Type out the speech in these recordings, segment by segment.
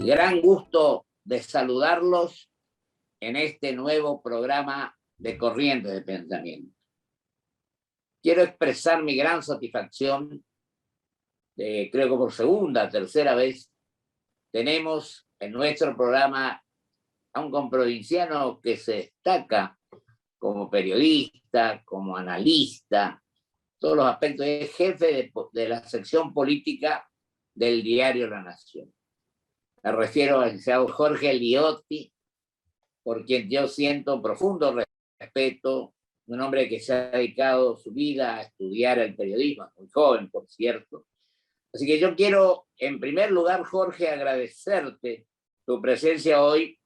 Gran gusto de saludarlos en este nuevo programa de Corrientes de Pensamiento. Quiero expresar mi gran satisfacción de, creo que por segunda, tercera vez, tenemos en nuestro programa a un comprovinciano que se destaca como periodista, como analista, todos los aspectos, es jefe de la sección política del diario La Nación. Me refiero al licenciado Jorge Liotti, por quien yo siento profundo respeto, un hombre que se ha dedicado su vida a estudiar el periodismo, muy joven, por cierto. Así que yo quiero, en primer lugar, Jorge, agradecerte tu presencia hoy,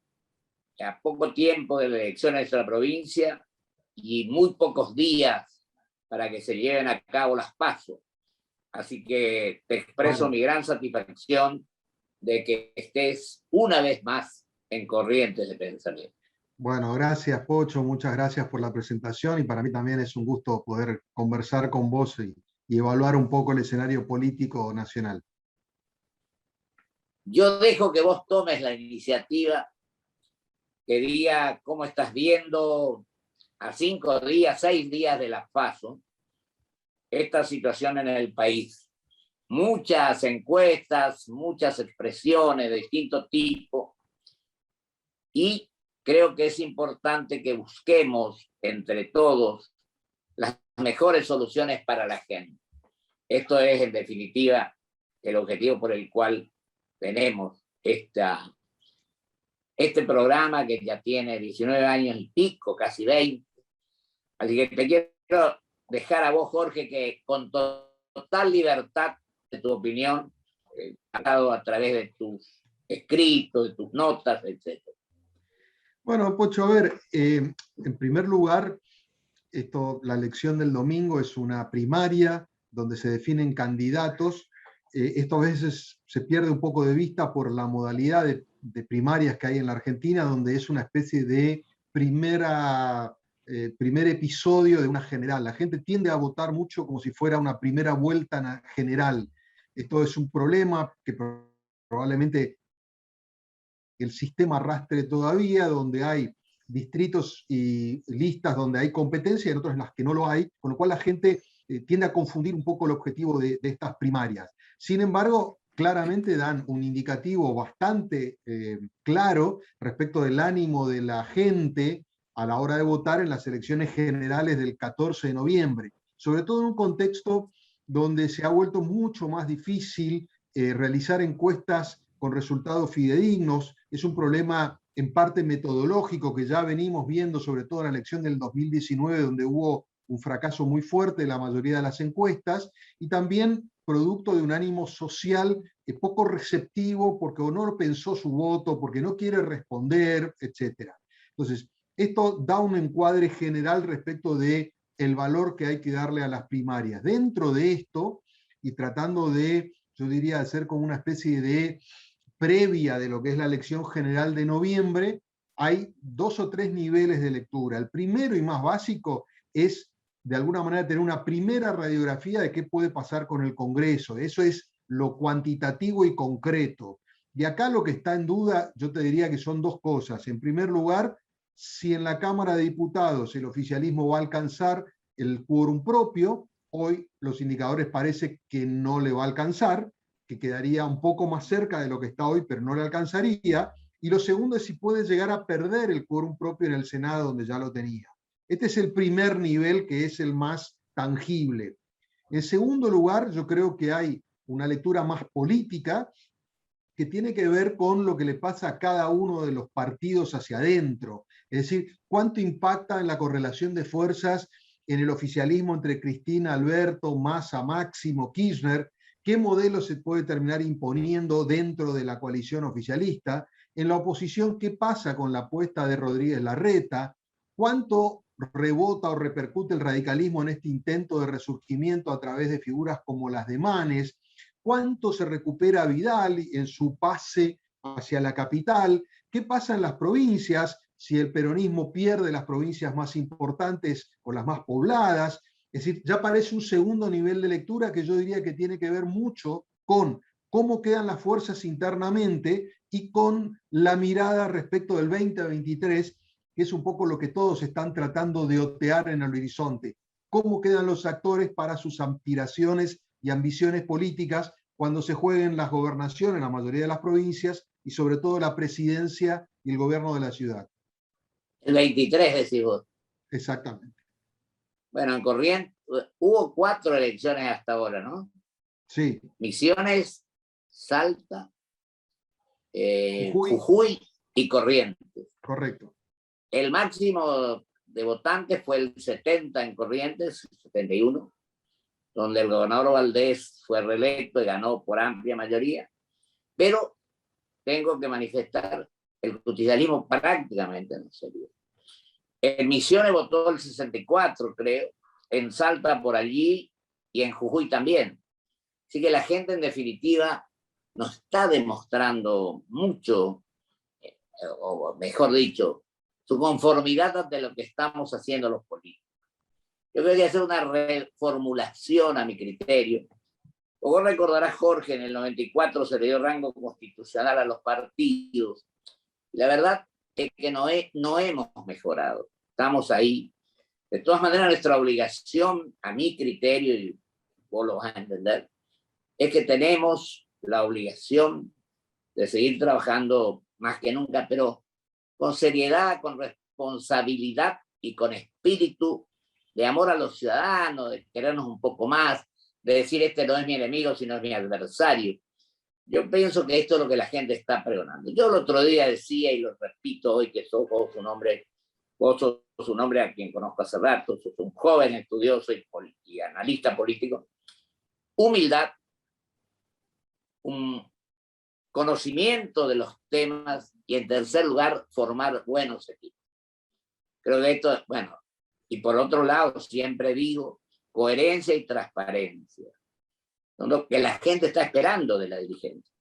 a poco tiempo de la elección de nuestra provincia y muy pocos días para que se lleven a cabo las PASO. Así que te expreso mi gran satisfacción de que estés una vez más en Corrientes de Pensamiento. Bueno, gracias Pocho, muchas gracias por la presentación y para mí también es un gusto poder conversar con vos y evaluar un poco el escenario político nacional. Yo dejo que vos tomes la iniciativa, que diga cómo estás viendo a 5 días, 6 días de las PASO, esta situación en el país. Muchas encuestas, muchas expresiones de distinto tipo y creo que es importante que busquemos entre todos las mejores soluciones para la gente. Esto es, en definitiva, el objetivo por el cual tenemos este programa que ya tiene 19 años y pico, casi 20. Así que te quiero dejar a vos, Jorge, que con total libertad de tu opinión, a través de tus escritos, de tus notas, etc. Bueno, Pocho, a ver, en primer lugar, la elección del domingo es una primaria donde se definen candidatos. Esto a veces se pierde un poco de vista por la modalidad de primarias que hay en la Argentina, donde es una especie de primer episodio de una general. La gente tiende a votar mucho como si fuera una primera vuelta general. Esto es un problema que probablemente el sistema arrastre todavía, donde hay distritos y listas donde hay competencia y en otras en las que no lo hay, con lo cual la gente tiende a confundir un poco el objetivo de estas primarias. Sin embargo, claramente dan un indicativo bastante claro respecto del ánimo de la gente a la hora de votar en las elecciones generales del 14 de noviembre, sobre todo en un contexto donde se ha vuelto mucho más difícil realizar encuestas con resultados fidedignos. Es un problema en parte metodológico que ya venimos viendo, sobre todo en la elección del 2019, donde hubo un fracaso muy fuerte de la mayoría de las encuestas, y también producto de un ánimo social poco receptivo, porque o no pensó su voto, porque no quiere responder, etc. Entonces, esto da un encuadre general respecto de el valor que hay que darle a las primarias. Dentro de esto, y tratando de, yo diría, hacer como una especie de previa de lo que es la elección general de noviembre, hay 2 o 3 niveles de lectura. El primero y más básico es, de alguna manera, tener una primera radiografía de qué puede pasar con el Congreso. Eso es lo cuantitativo y concreto. De acá lo que está en duda, yo te diría que son 2 cosas. En primer lugar, si en la Cámara de Diputados el oficialismo va a alcanzar el quórum propio. Hoy los indicadores parece que no le va a alcanzar, que quedaría un poco más cerca de lo que está hoy, pero no le alcanzaría. Y lo segundo es si puede llegar a perder el quórum propio en el Senado, donde ya lo tenía. Este es el primer nivel, que es el más tangible. En segundo lugar, yo creo que hay una lectura más política que tiene que ver con lo que le pasa a cada uno de los partidos hacia adentro. Es decir, cuánto impacta en la correlación de fuerzas en el oficialismo entre Cristina, Alberto, Massa, Máximo, Kirchner, qué modelo se puede terminar imponiendo dentro de la coalición oficialista. En la oposición, qué pasa con la apuesta de Rodríguez Larreta, cuánto rebota o repercute el radicalismo en este intento de resurgimiento a través de figuras como las de Manes, cuánto se recupera Vidal en su pase hacia la capital, qué pasa en las provincias, si el peronismo pierde las provincias más importantes o las más pobladas. Es decir, ya aparece un segundo nivel de lectura que yo diría que tiene que ver mucho con cómo quedan las fuerzas internamente y con la mirada respecto del 2023, que es un poco lo que todos están tratando de otear en el horizonte. Cómo quedan los actores para sus aspiraciones y ambiciones políticas cuando se jueguen las gobernaciones en la mayoría de las provincias y sobre todo la presidencia y el gobierno de la ciudad. El 23, decís vos. Exactamente. Bueno, en Corrientes hubo 4 elecciones hasta ahora, ¿no? Sí. Misiones, Salta, Jujuy. Jujuy y Corrientes. Correcto. El máximo de votantes fue el 70 en Corrientes, 71, donde el gobernador Valdés fue reelecto y ganó por amplia mayoría. Pero tengo que manifestar, el justicialismo prácticamente no se dio. En Misiones votó el 64, creo, en Salta por allí y en Jujuy también. Así que la gente, en definitiva, nos está demostrando mucho, o mejor dicho, su conformidad ante lo que estamos haciendo los políticos. Yo creo que hacer una reformulación a mi criterio. Vos recordarás, Jorge, en el 94 se le dio rango constitucional a los partidos. La verdad es que no hemos mejorado. Estamos ahí. De todas maneras, nuestra obligación, a mi criterio, y vos lo vas a entender, es que tenemos la obligación de seguir trabajando más que nunca, pero con seriedad, con responsabilidad y con espíritu de amor a los ciudadanos, de querernos un poco más, de decir, este no es mi enemigo, sino es mi adversario. Yo pienso que esto es lo que la gente está pregonando. Yo el otro día decía, y lo repito hoy, que sos un hombre a quien conozco hace rato, sos un joven estudioso y analista político, humildad, un conocimiento de los temas y, en tercer lugar, formar buenos equipos. Creo que esto, bueno, y por otro lado, siempre digo, coherencia y transparencia. Son lo que la gente está esperando de la dirigencia.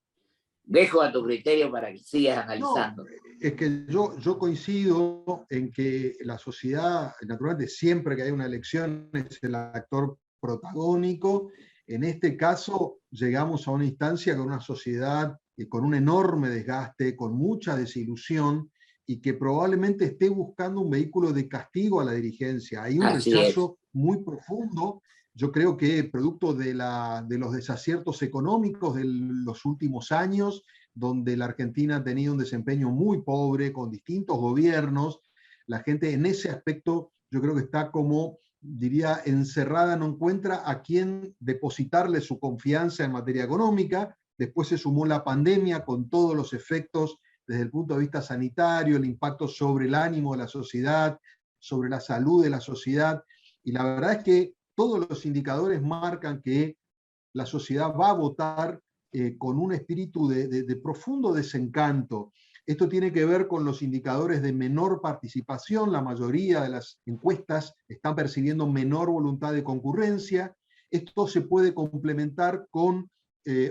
Dejo a tu criterio para que sigas analizando. No, es que yo coincido en que la sociedad, naturalmente, siempre que hay una elección es el actor protagónico. En este caso, llegamos a una instancia con una sociedad con un enorme desgaste, con mucha desilusión, y que probablemente esté buscando un vehículo de castigo a la dirigencia. Hay un rechazo muy profundo. Yo creo que producto de los desaciertos económicos de los últimos años, donde la Argentina ha tenido un desempeño muy pobre, con distintos gobiernos, la gente en ese aspecto yo creo que está como, diría, encerrada, no encuentra a quién depositarle su confianza en materia económica. Después se sumó la pandemia con todos los efectos desde el punto de vista sanitario, el impacto sobre el ánimo de la sociedad, sobre la salud de la sociedad, y la verdad es que todos los indicadores marcan que la sociedad va a votar con un espíritu de profundo desencanto. Esto tiene que ver con los indicadores de menor participación. La mayoría de las encuestas están percibiendo menor voluntad de concurrencia. Esto se puede complementar con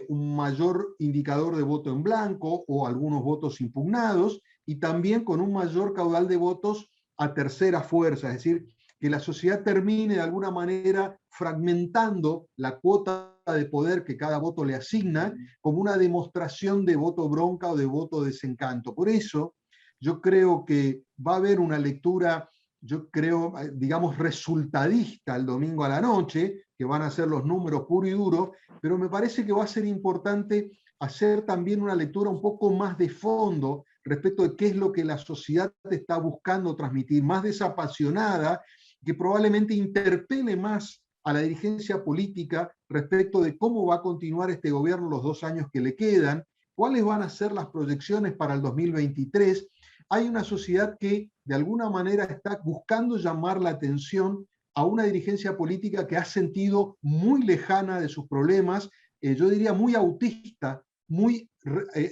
un mayor indicador de voto en blanco o algunos votos impugnados, y también con un mayor caudal de votos a tercera fuerza, es decir, que la sociedad termine de alguna manera fragmentando la cuota de poder que cada voto le asigna como una demostración de voto bronca o de voto desencanto. Por eso yo creo que va a haber una lectura, yo creo, digamos, resultadista el domingo a la noche, que van a ser los números puro y duro, pero me parece que va a ser importante hacer también una lectura un poco más de fondo respecto de qué es lo que la sociedad está buscando transmitir, más desapasionada, que probablemente interpele más a la dirigencia política respecto de cómo va a continuar este gobierno los 2 años que le quedan, cuáles van a ser las proyecciones para el 2023. Hay una sociedad que de alguna manera está buscando llamar la atención a una dirigencia política que ha sentido muy lejana de sus problemas, yo diría muy autista, muy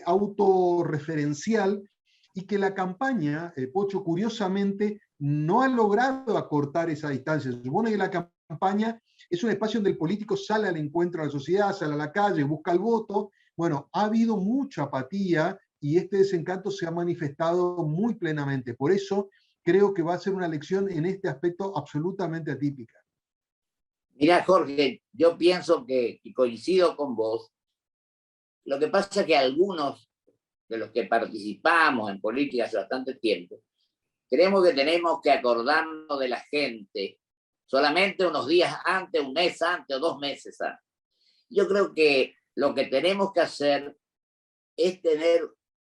autorreferencial, y que la campaña, Pocho, curiosamente, no ha logrado acortar esa distancia. Se supone que la campaña es un espacio donde el político sale al encuentro de la sociedad, sale a la calle, busca el voto. Bueno, ha habido mucha apatía y este desencanto se ha manifestado muy plenamente. Por eso creo que va a ser una elección en este aspecto absolutamente atípica. Mira, Jorge, yo pienso que, y coincido con vos, Lo que pasa es que algunos de los que participamos en política hace bastante tiempo, creemos que tenemos que acordarnos de la gente solamente unos días antes, un mes antes o 2 meses antes. Yo creo que lo que tenemos que hacer es tener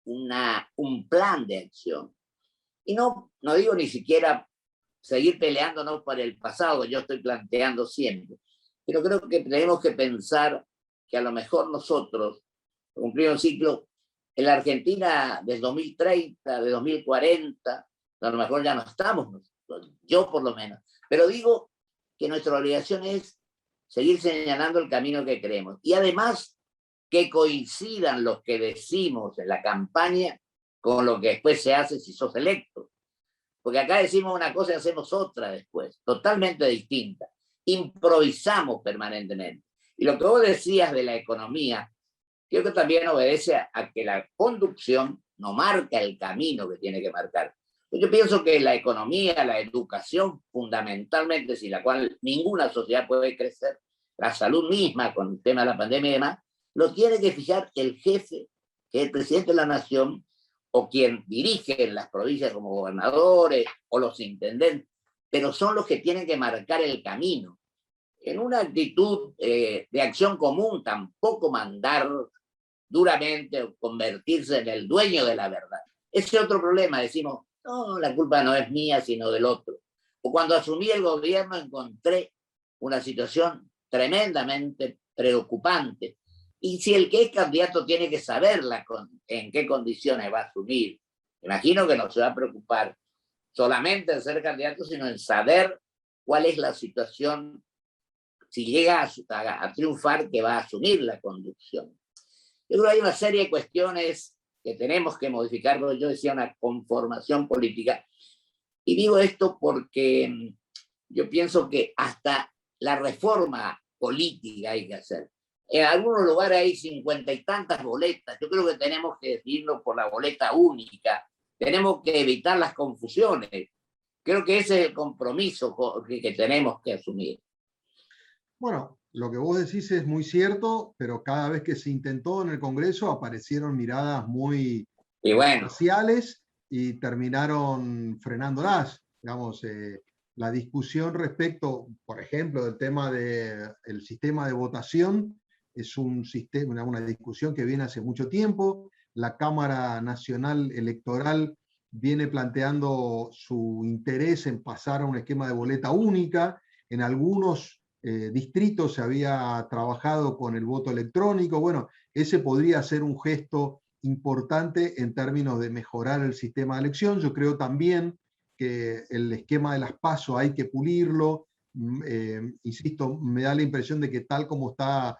un plan de acción. Y no digo ni siquiera seguir peleándonos por el pasado, que yo estoy planteando siempre, pero creo que tenemos que pensar que a lo mejor nosotros cumplimos un ciclo en la Argentina del 2030, de 2040, a lo mejor ya no estamos, yo por lo menos, pero digo que nuestra obligación es seguir señalando el camino que creemos. Y además que coincidan los que decimos en la campaña con lo que después se hace si sos electo. Porque acá decimos una cosa y hacemos otra después, totalmente distinta. Improvisamos permanentemente. Y lo que vos decías de la economía, creo que también obedece a que la conducción no marca el camino que tiene que marcar. Yo pienso que la economía, la educación, fundamentalmente, sin la cual ninguna sociedad puede crecer, la salud misma con el tema de la pandemia y demás, lo tiene que fijar el jefe, que es el presidente de la nación, o quien dirige en las provincias como gobernadores o los intendentes, pero son los que tienen que marcar el camino. En una actitud de acción común, tampoco mandar duramente o convertirse en el dueño de la verdad. Ese otro problema, decimos, no, la culpa no es mía, sino del otro. O cuando asumí el gobierno encontré una situación tremendamente preocupante. Y si el que es candidato tiene que saber en qué condiciones va a asumir, imagino que no se va a preocupar solamente en ser candidato, sino en saber cuál es la situación, si llega a triunfar, que va a asumir la conducción. Yo creo que hay una serie de cuestiones que tenemos que modificar, yo decía una conformación política, y digo esto porque yo pienso que hasta la reforma política hay que hacer. En algunos lugares hay 50 y tantas boletas, yo creo que tenemos que decidirnos por la boleta única, tenemos que evitar las confusiones, creo que ese es el compromiso que tenemos que asumir. Bueno, lo que vos decís es muy cierto, pero cada vez que se intentó en el Congreso aparecieron miradas muy parciales y terminaron frenándolas. Digamos, la discusión respecto, por ejemplo, del tema del sistema de votación es una discusión que viene hace mucho tiempo. La Cámara Nacional Electoral viene planteando su interés en pasar a un esquema de boleta única. En algunos distritos se había trabajado con el voto electrónico. Bueno, ese podría ser un gesto importante en términos de mejorar el sistema de elección. Yo creo también que el esquema de las PASO hay que pulirlo. Insisto, me da la impresión de que tal como está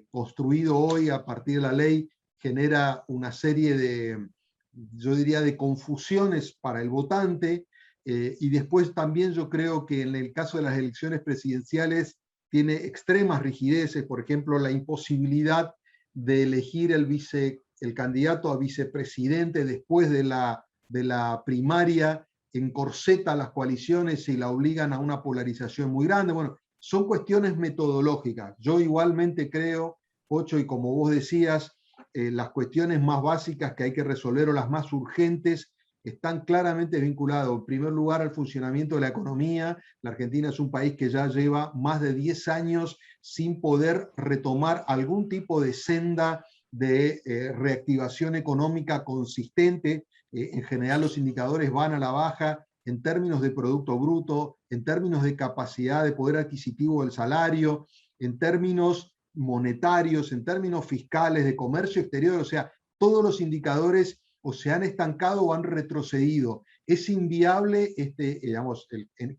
construido hoy a partir de la ley, genera una serie de, yo diría, de confusiones para el votante. Y después también yo creo que en el caso de las elecciones presidenciales tiene extremas rigideces, por ejemplo, la imposibilidad de elegir el candidato a vicepresidente después de la primaria, encorseta las coaliciones y la obligan a una polarización muy grande. Bueno, son cuestiones metodológicas. Yo igualmente creo, Pocho, y como vos decías, las cuestiones más básicas que hay que resolver o las más urgentes están claramente vinculados, en primer lugar, al funcionamiento de la economía. La Argentina es un país que ya lleva más de 10 años sin poder retomar algún tipo de senda de reactivación económica consistente. En general los indicadores van a la baja en términos de Producto Bruto, en términos de capacidad de poder adquisitivo del salario, en términos monetarios, en términos fiscales, de comercio exterior. O sea, todos los indicadores o se han estancado o han retrocedido. Es inviable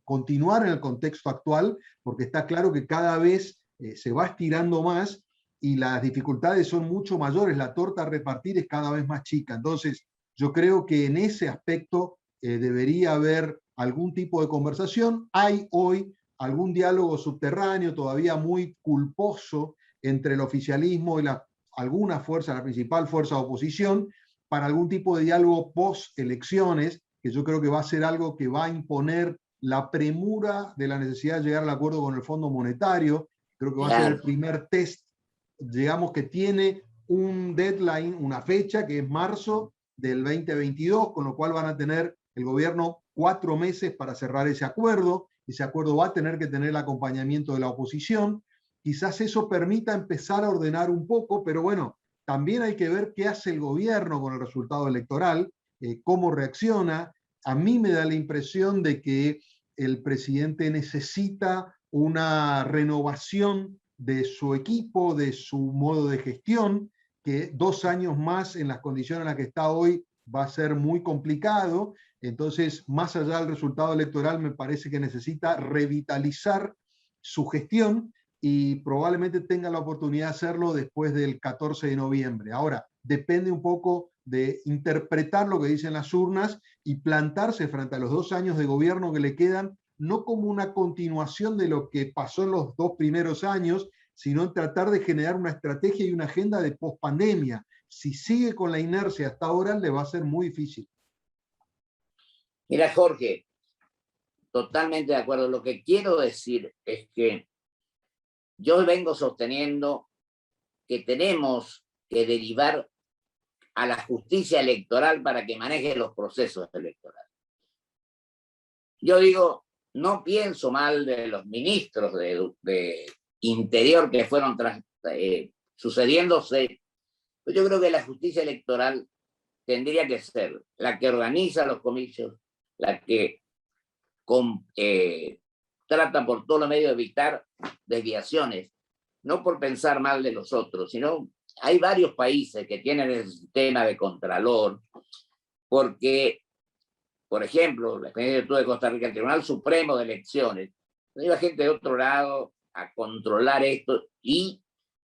continuar en el contexto actual, porque está claro que cada vez se va estirando más y las dificultades son mucho mayores, la torta a repartir es cada vez más chica. Entonces, yo creo que en ese aspecto debería haber algún tipo de conversación. Hay hoy algún diálogo subterráneo, todavía muy culposo, entre el oficialismo y alguna fuerza, la principal fuerza de oposición, para algún tipo de diálogo post-elecciones, que yo creo que va a ser algo que va a imponer la premura de la necesidad de llegar al acuerdo con el Fondo Monetario. Creo que va a ser el primer test, digamos, que tiene un deadline, una fecha que es marzo del 2022, con lo cual van a tener el gobierno 4 meses para cerrar ese acuerdo. Ese acuerdo va a tener que tener el acompañamiento de la oposición. Quizás eso permita empezar a ordenar un poco, pero bueno, también hay que ver qué hace el gobierno con el resultado electoral, cómo reacciona. A mí me da la impresión de que el presidente necesita una renovación de su equipo, de su modo de gestión, que 2 años más en las condiciones en las que está hoy va a ser muy complicado. Entonces, más allá del resultado electoral, me parece que necesita revitalizar su gestión y probablemente tenga la oportunidad de hacerlo después del 14 de noviembre. Ahora, depende un poco de interpretar lo que dicen las urnas y plantarse frente a los 2 años de gobierno que le quedan, no como una continuación de lo que pasó en los 2 primeros años, sino en tratar de generar una estrategia y una agenda de pospandemia. Si sigue con la inercia hasta ahora, le va a ser muy difícil. Mira, Jorge, totalmente de acuerdo. Lo que quiero decir es que yo vengo sosteniendo que tenemos que derivar a la justicia electoral para que maneje los procesos electorales. Yo digo, no pienso mal de los ministros de Interior que fueron sucediéndose. Yo creo que la justicia electoral tendría que ser la que organiza los comicios, la que trata por todo lo medio de evitar desviaciones, no por pensar mal de los otros, sino hay varios países que tienen el sistema de contralor, porque, por ejemplo, la experiencia de Costa Rica, el Tribunal Supremo de Elecciones, iba gente de otro lado a controlar esto y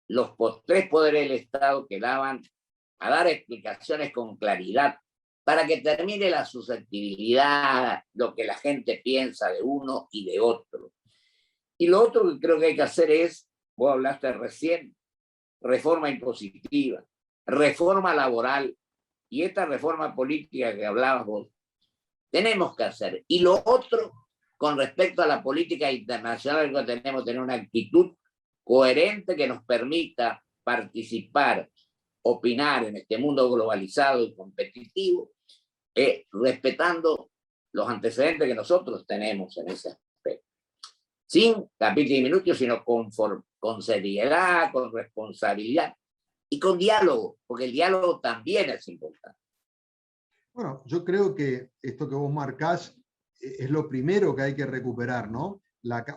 los 3 poderes del Estado quedaban a dar explicaciones con claridad para que termine la susceptibilidad, lo que la gente piensa de uno y de otro. Y lo otro que creo que hay que hacer es, vos hablaste recién, reforma impositiva, reforma laboral y esta reforma política que hablabas vos, tenemos que hacer. Y lo otro, con respecto a la política internacional, que tenemos que tener una actitud coherente que nos permita participar, opinar en este mundo globalizado y competitivo, respetando los antecedentes que nosotros tenemos en ese aspecto. Sin capítulo diminuto, sino con seriedad, con responsabilidad y con diálogo, porque el diálogo también es importante. Bueno, yo creo que esto que vos marcás es lo primero que hay que recuperar, ¿no?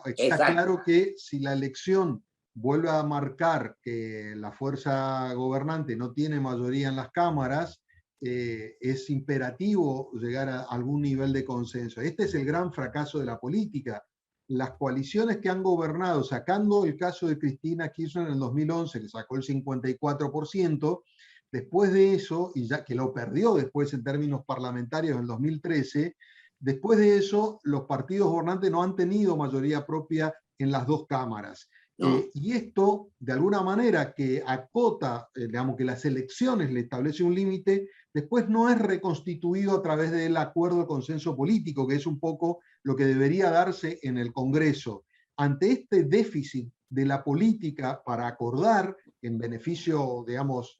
Está claro que si la elección vuelve a marcar que la fuerza gobernante no tiene mayoría en las cámaras, es imperativo llegar a algún nivel de consenso. Este es el gran fracaso de la política. Las coaliciones que han gobernado, sacando el caso de Cristina Kirchner en el 2011, que sacó el 54%, después de eso, y ya que lo perdió después en términos parlamentarios en el 2013, después de eso los partidos gobernantes no han tenido mayoría propia en las 2 cámaras. ¿No? Y esto, de alguna manera, que acota, digamos que las elecciones le establece un límite, después no es reconstituido a través del acuerdo de consenso político, que es un poco lo que debería darse en el Congreso. Ante este déficit de la política para acordar en beneficio, digamos,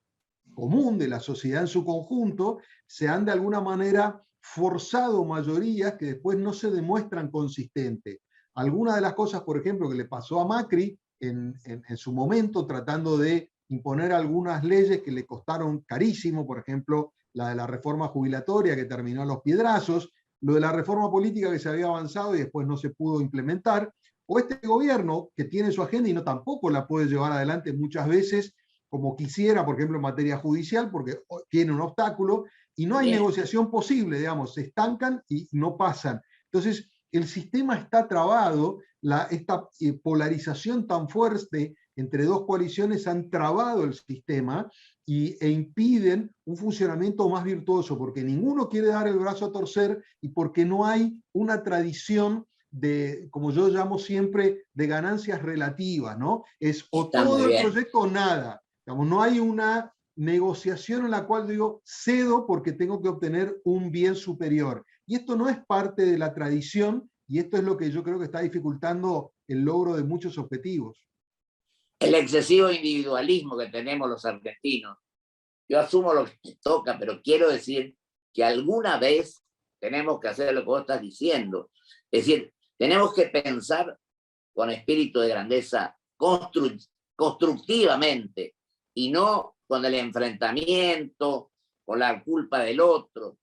común de la sociedad en su conjunto, se han de alguna manera forzado mayorías que después no se demuestran consistentes. Algunas de las cosas, por ejemplo, que le pasó a Macri en su momento, tratando de imponer algunas leyes que le costaron carísimo, por ejemplo, la de la reforma jubilatoria que terminó a los piedrazos, lo de la reforma política que se había avanzado y después no se pudo implementar, o este gobierno que tiene su agenda y no tampoco la puede llevar adelante muchas veces como quisiera, por ejemplo, en materia judicial, porque tiene un obstáculo y no hay negociación posible, digamos, se estancan y no pasan. Entonces, el sistema está trabado, esta polarización tan fuerte entre 2 coaliciones han trabado el sistema e impiden un funcionamiento más virtuoso, porque ninguno quiere dar el brazo a torcer y porque no hay una tradición de, como yo llamo siempre, de ganancias relativas, ¿no? Es o todo el proyecto o nada. Digamos, no hay una negociación en la cual digo, cedo porque tengo que obtener un bien superior. Y esto no es parte de la tradición, y esto es lo que yo creo que está dificultando el logro de muchos objetivos. el excesivo individualismo que tenemos los argentinos. Yo asumo lo que toca, pero quiero decir que alguna vez tenemos que hacer lo que vos estás diciendo. Es decir, tenemos que pensar con espíritu de grandeza constructivamente y no con el enfrentamiento, con la culpa del otro.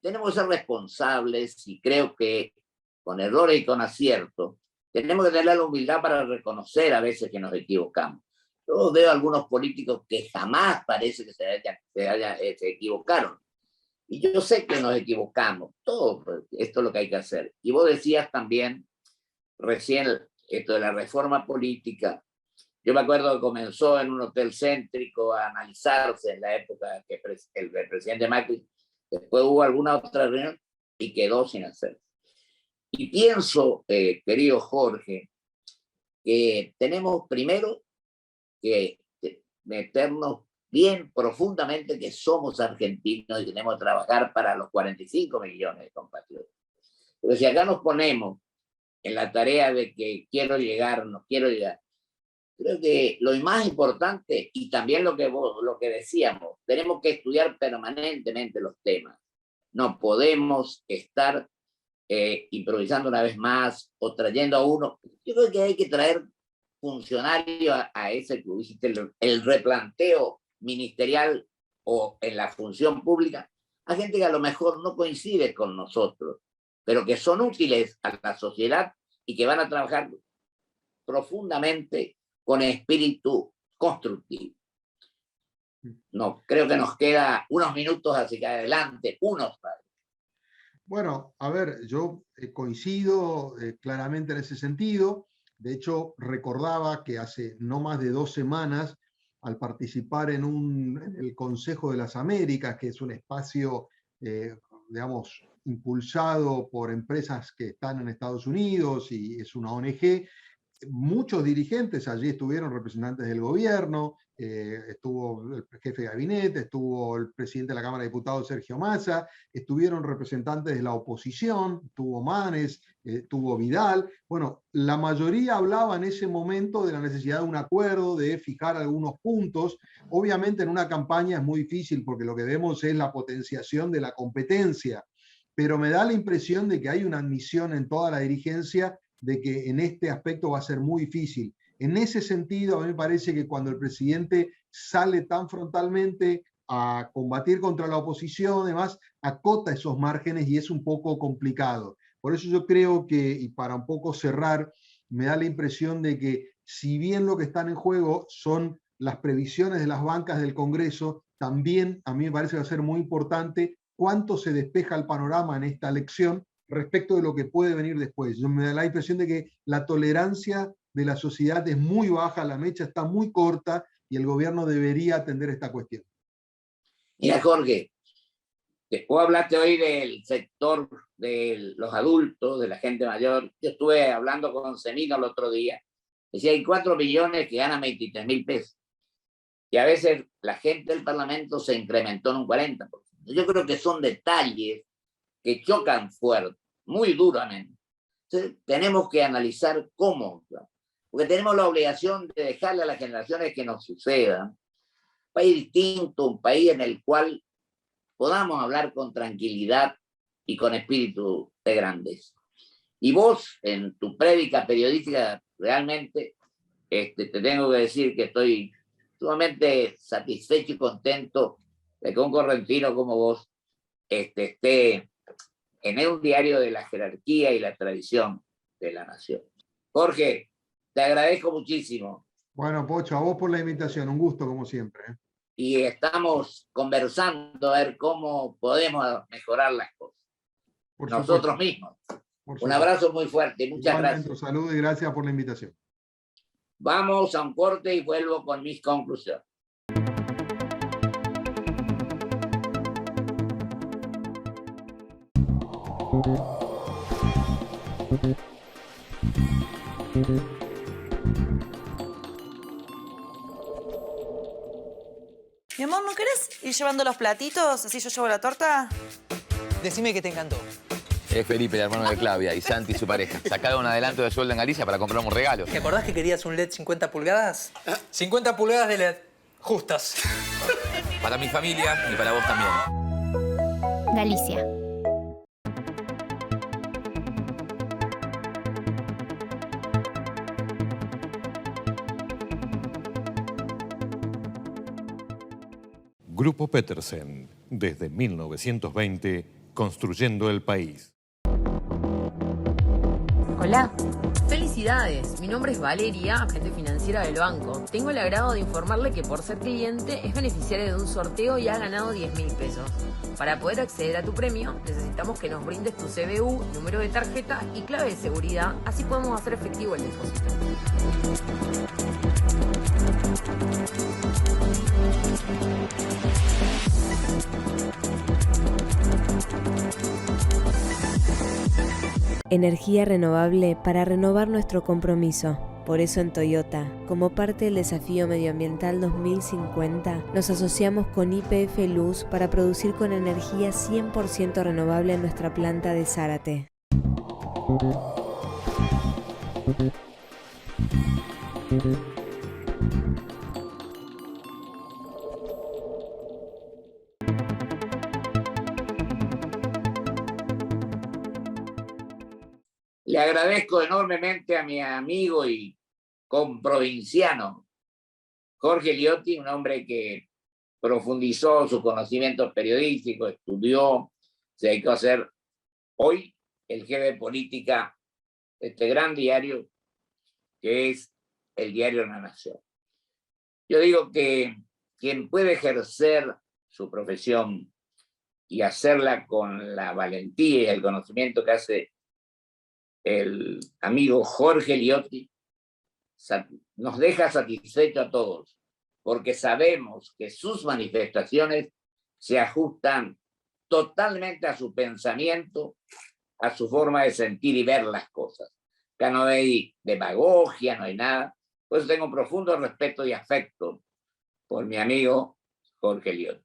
Tenemos que ser responsables y creo que con errores y con aciertos tenemos que tener la humildad para reconocer a veces que nos equivocamos. Yo veo algunos políticos que jamás parece que se equivocaron. Y yo sé que nos equivocamos. Todo esto es lo que hay que hacer. Y vos decías también recién esto de la reforma política. Yo me acuerdo que comenzó en un hotel céntrico a analizarse en la época que el presidente Macri, después hubo alguna otra reunión y quedó sin hacer. Y pienso, querido Jorge, que tenemos primero que meternos bien profundamente que somos argentinos y tenemos que trabajar para los 45 millones de compatriotas. Porque si acá nos ponemos en la tarea de que quiero llegar, no quiero llegar, creo que lo más importante, y también lo que decíamos, tenemos que estudiar permanentemente los temas. No podemos estar improvisando una vez más o trayendo a uno. Yo creo que hay que traer funcionario a ese que dijiste, el replanteo ministerial o en la función pública, a gente que a lo mejor no coincide con nosotros, pero que son útiles a la sociedad y que van a trabajar profundamente con espíritu constructivo. No, creo que nos queda unos minutos hacia adelante, Bueno, a ver, yo coincido claramente en ese sentido. De hecho, recordaba que hace no más de 2 semanas, al participar en el Consejo de las Américas, que es un espacio, digamos, impulsado por empresas que están en Estados Unidos y es una ONG, muchos dirigentes allí estuvieron, representantes del gobierno, estuvo el jefe de gabinete, estuvo el presidente de la Cámara de Diputados, Sergio Massa, estuvieron representantes de la oposición, estuvo Manes, estuvo Vidal. Bueno, la mayoría hablaba en ese momento de la necesidad de un acuerdo, de fijar algunos puntos. Obviamente en una campaña es muy difícil porque lo que vemos es la potenciación de la competencia, pero me da la impresión de que hay una admisión en toda la dirigencia de que en este aspecto va a ser muy difícil. En ese sentido, a mí me parece que cuando el presidente sale tan frontalmente a combatir contra la oposición, además, acota esos márgenes y es un poco complicado. Por eso yo creo que, y para un poco cerrar, me da la impresión de que si bien lo que están en juego son las previsiones de las bancas del Congreso, también a mí me parece que va a ser muy importante cuánto se despeja el panorama en esta elección respecto de lo que puede venir después. Yo me da la impresión de que la tolerancia de la sociedad es muy baja, la mecha está muy corta y el gobierno debería atender esta cuestión. Mira, Jorge, vos hablaste hoy del sector de los adultos, de la gente mayor. Yo estuve hablando con Semino el otro día. Decía, hay 4 millones que ganan 23.000 pesos. Y a veces la gente del Parlamento se incrementó en un 40%. Yo creo que son detalles que chocan fuerte, muy duramente. Entonces, tenemos que analizar cómo, porque tenemos la obligación de dejarle a las generaciones que nos sucedan un país distinto, un país en el cual podamos hablar con tranquilidad y con espíritu de grandeza. Y vos, en tu prédica periodística, realmente te tengo que decir que estoy sumamente satisfecho y contento de que un correntino como vos esté en un diario de la jerarquía y la tradición de la nación. Jorge, te agradezco muchísimo. Bueno, Pocho, a vos por la invitación, un gusto como siempre. Y estamos conversando a ver cómo podemos mejorar las cosas. Por nosotros supuesto. Mismos. Un abrazo muy fuerte, muchas Igualmente, gracias. Salud y gracias por la invitación. Vamos a un corte y vuelvo con mis conclusiones. Mi amor, ¿no querés ir llevando los platitos? ¿Así yo llevo la torta? Decime que te encantó. Es Felipe, el hermano de Claudia, y Santi, su pareja. Sacaron un adelanto de sueldo en Galicia para comprar un regalo. ¿Te acordás que querías un LED 50 pulgadas? 50 pulgadas de LED. Justas. Para mi familia y para vos también. Galicia. Grupo Petersen, desde 1920, construyendo el país. Hola. Felicidades, mi nombre es Valeria, agente financiera del banco. Tengo el agrado de informarle que por ser cliente es beneficiario de un sorteo y ha ganado 10.000 pesos. Para poder acceder a tu premio, necesitamos que nos brindes tu CBU, número de tarjeta y clave de seguridad, así podemos hacer efectivo el depósito. Energía renovable para renovar nuestro compromiso. Por eso en Toyota, como parte del desafío medioambiental 2050, nos asociamos con YPF Luz para producir con energía 100% renovable en nuestra planta de Zárate. Le agradezco enormemente a mi amigo y comprovinciano Jorge Liotti, un hombre que profundizó sus conocimientos periodísticos, estudió, se dedicó a ser hoy el jefe de política de este gran diario que es el diario La Nación. Yo digo que quien puede ejercer su profesión y hacerla con la valentía y el conocimiento que hace el amigo Jorge Liotti, nos deja satisfechos a todos, porque sabemos que sus manifestaciones se ajustan totalmente a su pensamiento, a su forma de sentir y ver las cosas. Acá no hay demagogia, no hay nada. Por eso tengo un profundo respeto y afecto por mi amigo Jorge Liotti.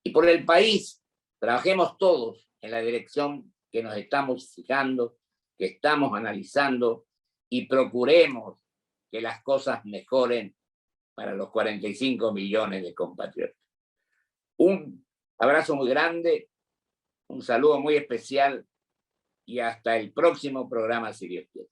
Y por el país, trabajemos todos en la dirección que nos estamos fijando, que estamos analizando, y procuremos que las cosas mejoren para los 45 millones de compatriotas. Un abrazo muy grande, un saludo muy especial y hasta el próximo programa, si Dios quiere.